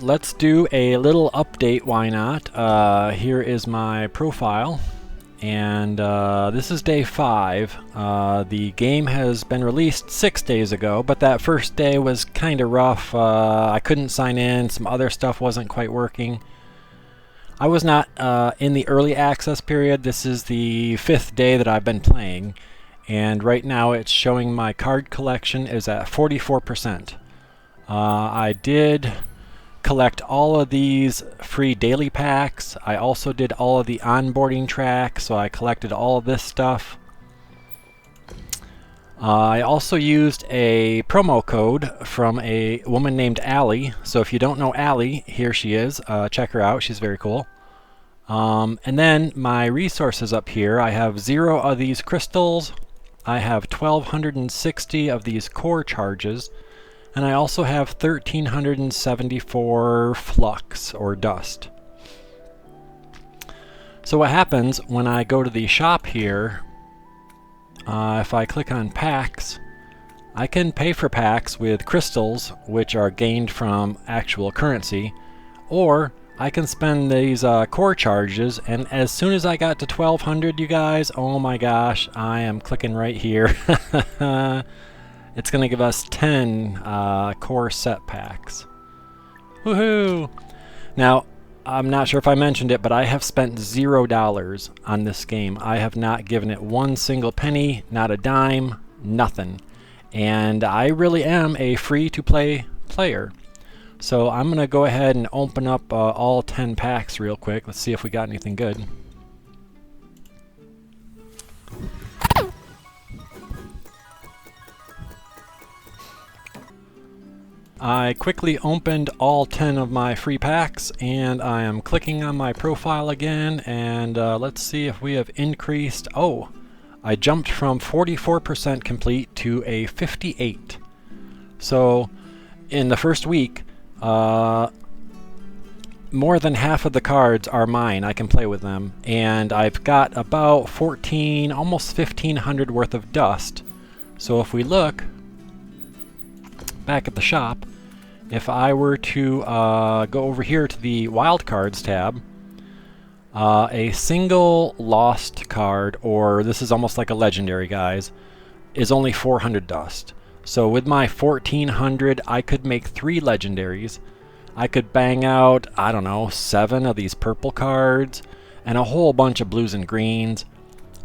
let's do a little update, why not? Here is my profile, and this is day 5. The game has been released 6 days ago, but that first day was kind of rough. I couldn't sign in, some other stuff wasn't quite working. I was not in the early access period. This is the 5th day that I've been playing, and right now it's showing my card collection is at 44%. I did collect all of these free daily packs. I also did all of the onboarding tracks, so I collected all of this stuff. I also used a promo code from a woman named Allie. So if you don't know Allie, here she is. Check her out. She's very cool. And then my resources up here. I have 0 of these crystals. I have 1,260 of these core charges. And I also have 1,374 flux or dust. So what happens when I go to the shop here, if I click on packs, I can pay for packs with crystals, which are gained from actual currency, or I can spend these core charges, and as soon as I got to 1,200, you guys, oh my gosh, I am clicking right here. It's going to give us 10 core set packs. Woohoo! Now, I'm not sure if I mentioned it, but I have spent $0 on this game. I have not given it one single penny, not a dime, nothing. And I really am a free-to-play player. So I'm going to go ahead and open up all 10 packs real quick. Let's see if we got anything good. I quickly opened all 10 of my free packs, and I am clicking on my profile again, and let's see if we have increased. Oh, I jumped from 44% complete to a 58. So in the first week, more than half of the cards are mine. I can play with them, and I've got about 14, almost 1,500 worth of dust. So if we look back at the shop, if I were to go over here to the wildcards tab, a single lost card, or this is almost like a legendary, guys, is only 400 dust. So with my 1,400, I could make 3 legendaries. I could bang out, I don't know, 7 of these purple cards, and a whole bunch of blues and greens.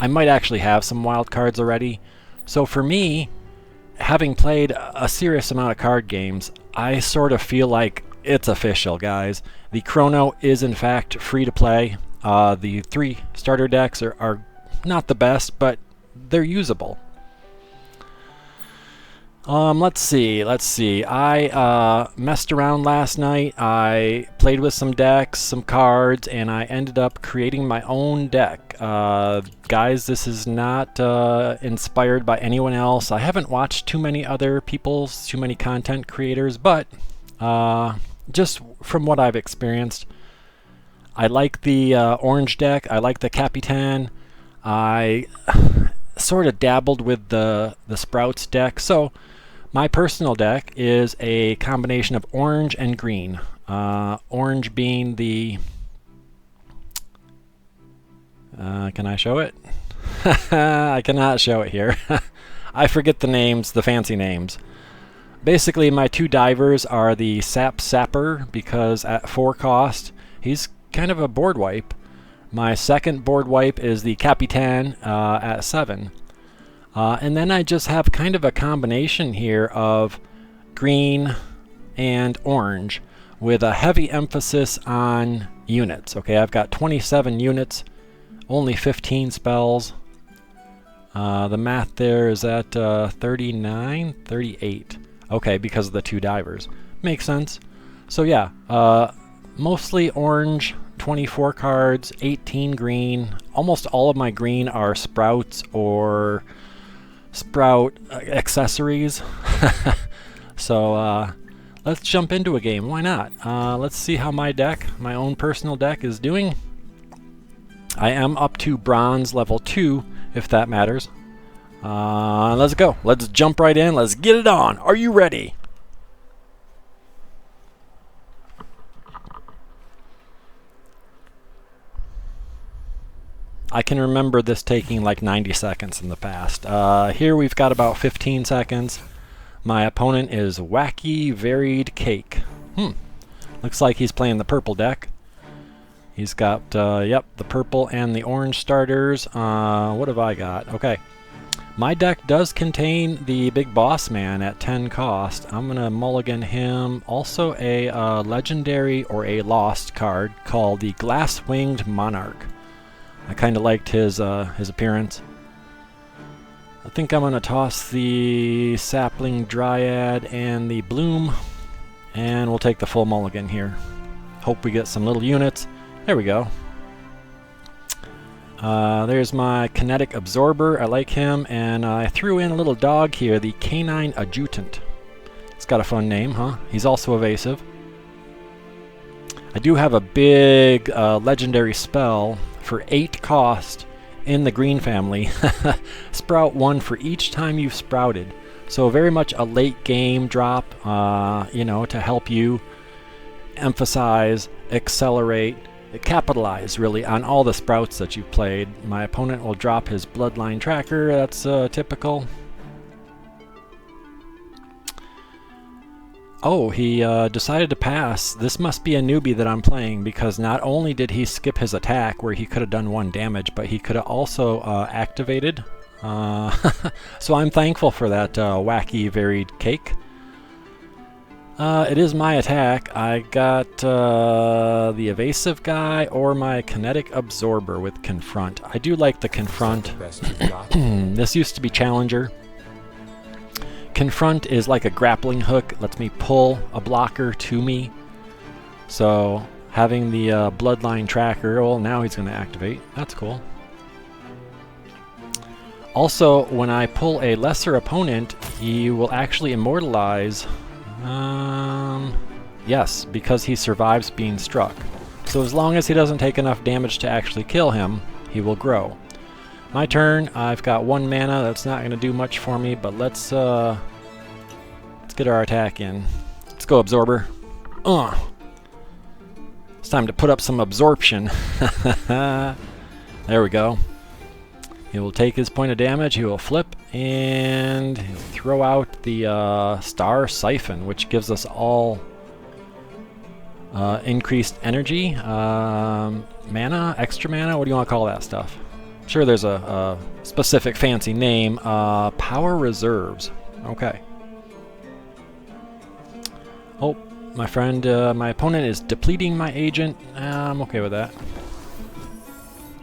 I might actually have some wild cards already. So for me, having played a serious amount of card games, I sort of feel like it's official, guys. The Chrono is in fact free to play. The 3 starter decks are not the best, but they're usable. Let's see. I messed around last night. I played with some decks, some cards, and I ended up creating my own deck. Guys, this is not inspired by anyone else. I haven't watched too many other people's, too many content creators, but just from what I've experienced, I like the orange deck. I like the Capitan. I sort of dabbled with the Sprouts deck. So my personal deck is a combination of orange and green. Orange being the... can I show it? I cannot show it here. I forget the names, the fancy names. Basically, my 2 divers are the Sapper, because at 4 cost, he's kind of a board wipe. My second board wipe is the Capitan at 7. And then I just have kind of a combination here of green and orange with a heavy emphasis on units. Okay, I've got 27 units, only 15 spells. The math there is at 39, 38. Okay, because of the 2 divers. Makes sense. So yeah, mostly orange, 24 cards, 18 green. Almost all of my green are Sprouts or Sprout accessories. So let's jump into a game. Why not? Let's see how my deck, my own personal deck, is doing. I am up to bronze level 2, if that matters. Let's go. Let's jump right in. Let's get it on. Are you ready? I can remember this taking like 90 seconds in the past. Here we've got about 15 seconds. My opponent is Wacky Varied Cake. Looks like he's playing the purple deck. He's got, yep, the purple and the orange starters. What have I got? Okay. My deck does contain the Big Boss Man at 10 cost. I'm going to mulligan him. Also a legendary or a lost card called the Glass-Winged Monarch. I kind of liked his appearance. I think I'm going to toss the Sapling Dryad and the Bloom. And we'll take the full mulligan here. Hope we get some little units. There we go. There's my Kinetic Absorber. I like him. And I threw in a little dog here, the Canine Adjutant. It's got a fun name, huh? He's also evasive. I do have a big legendary spell for 8 cost in the green family. Sprout 1 for each time you've sprouted. So very much a late game drop, you know, to help you emphasize, accelerate, capitalize really on all the sprouts that you've played. My opponent will drop his Bloodline Tracker. That's typical. Oh, he decided to pass. This must be a newbie that I'm playing, because not only did he skip his attack where he could have done 1 damage, but he could have also activated. So I'm thankful for that Wacky Varied Cake. It is my attack. I got the evasive guy or my Kinetic Absorber with Confront. I do like the Confront. This used to be Challenger. Confront is like a grappling hook. It lets me pull a blocker to me. So having the Bloodline Tracker, well, now he's going to activate. That's cool. Also, when I pull a lesser opponent, he will actually immortalize. Yes, because he survives being struck. So as long as he doesn't take enough damage to actually kill him, he will grow. My turn. I've got 1 mana. That's not going to do much for me, but let's get our attack in. Let's go, Absorber. It's time to put up some absorption. There we go. He will take his point of damage, he will flip, and he'll throw out the Star Siphon, which gives us all increased energy, mana, extra mana, what do you want to call that stuff? I'm sure there's a specific fancy name. Power Reserves. Okay. Oh, my friend, my opponent is depleting my agent. I'm okay with that.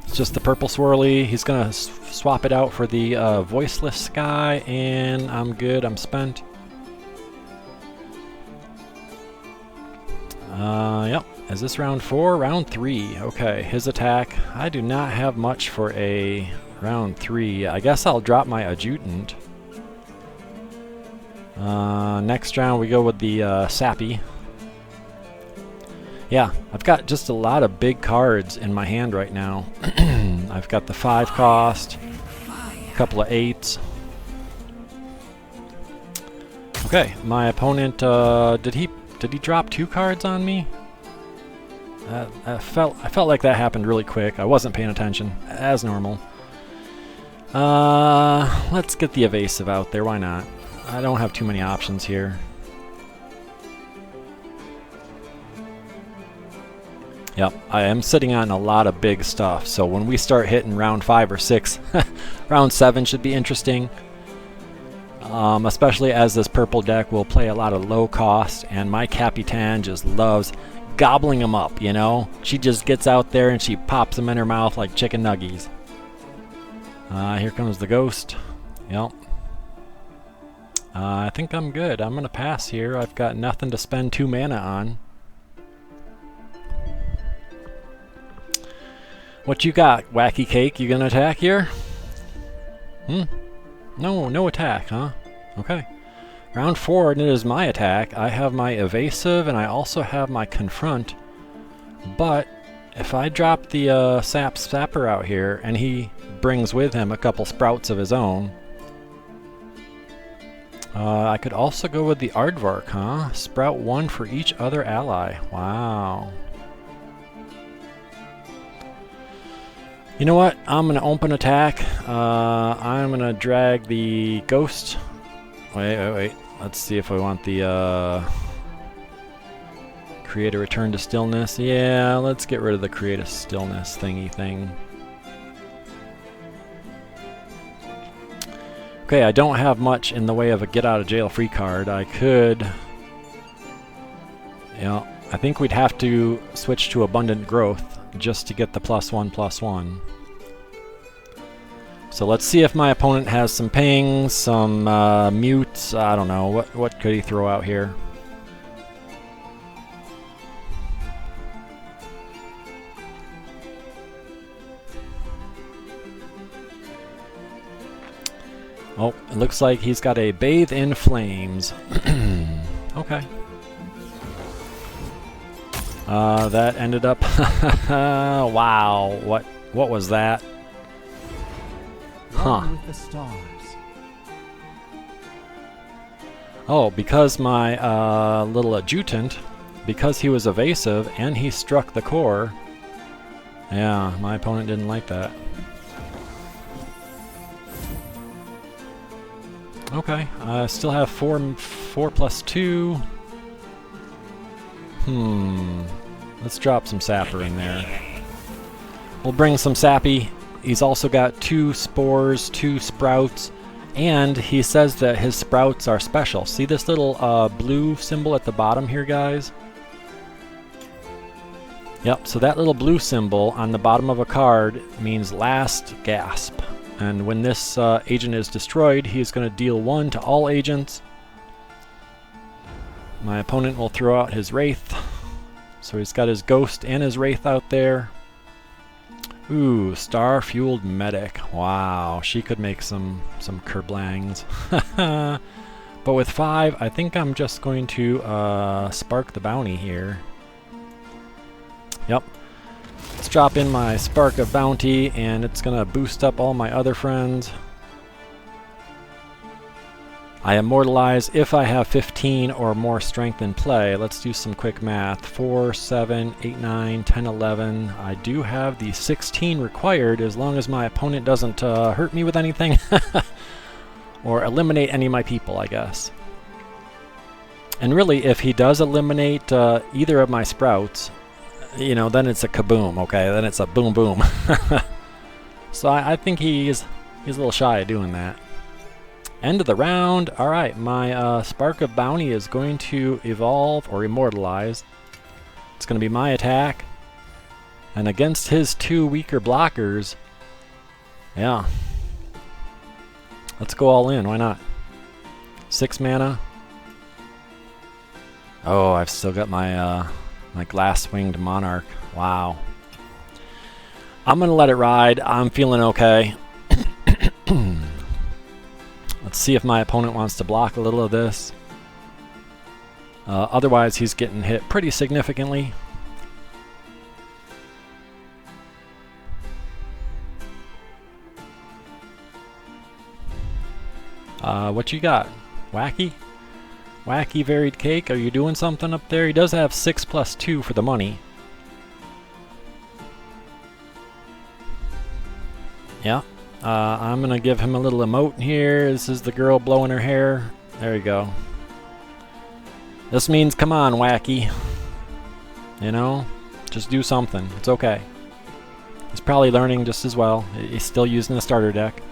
It's just the purple swirly. He's gonna swap it out for the voiceless guy, and I'm good. I'm spent. Yep. Is this round 4? Round 3. Okay. His attack. I do not have much for a round 3. I guess I'll drop my adjutant. Next round we go with the Sappy. Yeah, I've got just a lot of big cards in my hand right now. I've got the 5 cost, a couple of 8s. Okay, my opponent, did he drop 2 cards on me? I felt like that happened really quick. I wasn't paying attention, as normal. Let's get the evasive out there, why not? I don't have too many options here. Yep, I am sitting on a lot of big stuff, so when we start hitting round 5 or 6, round 7 should be interesting. Especially as this purple deck will play a lot of low cost, and my Capitan just loves gobbling them up, you know? She just gets out there and she pops them in her mouth like chicken nuggies. Here comes the ghost. Yep. I think I'm good. I'm going to pass here. I've got nothing to spend 2 mana on. What you got, Wacky Cake? You gonna attack here? No attack, huh? Okay. Round 4, and it is my attack. I have my evasive, and I also have my confront. But if I drop the sapper out here, and he brings with him a couple sprouts of his own, I could also go with the Aardvark, huh? Sprout 1 for each other ally. Wow. You know what? I'm going to open attack. I'm going to drag the ghost. Wait. Let's see if we want the create a return to stillness. Yeah, let's get rid of the create a stillness thingy thing. Okay, I don't have much in the way of a get out of jail free card. I could... Yeah, I think we'd have to switch to abundant growth just to get the +1/+1. So let's see if my opponent has some pings, some mutes. I don't know. What could he throw out here? Oh, it looks like he's got a Bathe in Flames. Okay. That ended up... Wow, what was that? Huh. With the stars. Oh, because my little adjutant, because he was evasive and he struck the core. Yeah, my opponent didn't like that. Okay, I still have 4 + 2. Let's drop some sapper in there. We'll bring some sappy. He's also got 2 spores, 2 sprouts, and he says that his sprouts are special. See this little blue symbol at the bottom here, guys? Yep, so that little blue symbol on the bottom of a card means last gasp. And when this agent is destroyed, he's going to deal 1 to all agents. My opponent will throw out his Wraith. So he's got his Ghost and his Wraith out there. Ooh, Star-Fueled Medic. Wow, she could make some kerblangs. But with 5, I think I'm just going to spark the bounty here. Yep. Let's drop in my Spark of Bounty, and it's going to boost up all my other friends. I immortalize if I have 15 or more strength in play. Let's do some quick math. 4, 7, 8, 9, 10, 11. I do have the 16 required as long as my opponent doesn't hurt me with anything. Or eliminate any of my people, I guess. And really, if he does eliminate either of my sprouts, you know, then it's a kaboom, okay? Then it's a boom boom. So I think he's a little shy of doing that. End of the round. Alright, my Spark of Bounty is going to evolve or immortalize. It's going to be my attack. And against his 2 weaker blockers, yeah. Let's go all in, why not? 6 mana. Oh, I've still got my my glass-winged monarch. Wow. I'm going to let it ride. I'm feeling okay. Let's see if my opponent wants to block a little of this. Otherwise, he's getting hit pretty significantly. What you got? Wacky? Wacky Varied Cake? Are you doing something up there? He does have 6 + 2 for the money. Yeah. I'm going to give him a little emote here. This is the girl blowing her hair. There you go. This means, come on, Wacky. You know? Just do something. It's okay. He's probably learning just as well. He's still using the starter deck.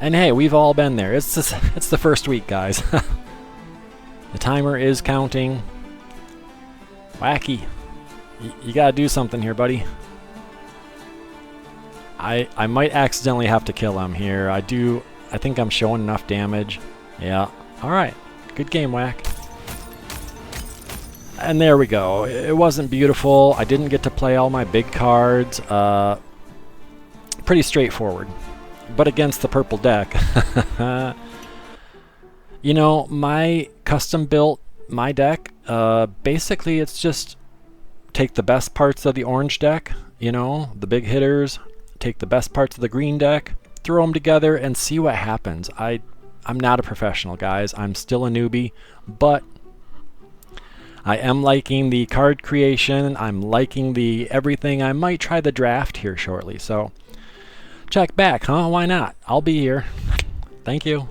And hey, we've all been there. It's the first week, guys. The timer is counting. Wacky. You gotta do something here, buddy. I might accidentally have to kill him here. I think I'm showing enough damage. Yeah. Alright. Good game, Whack. And there we go. It wasn't beautiful. I didn't get to play all my big cards. Pretty straightforward. But against the purple deck. You know, my custom built, my deck, basically it's just take the best parts of the orange deck, you know, the big hitters, take the best parts of the green deck, throw them together and see what happens. I'm not a professional, guys. I'm still a newbie, but I am liking the card creation. I'm liking the everything. I might try the draft here shortly. So check back, huh? Why not? I'll be here. Thank you.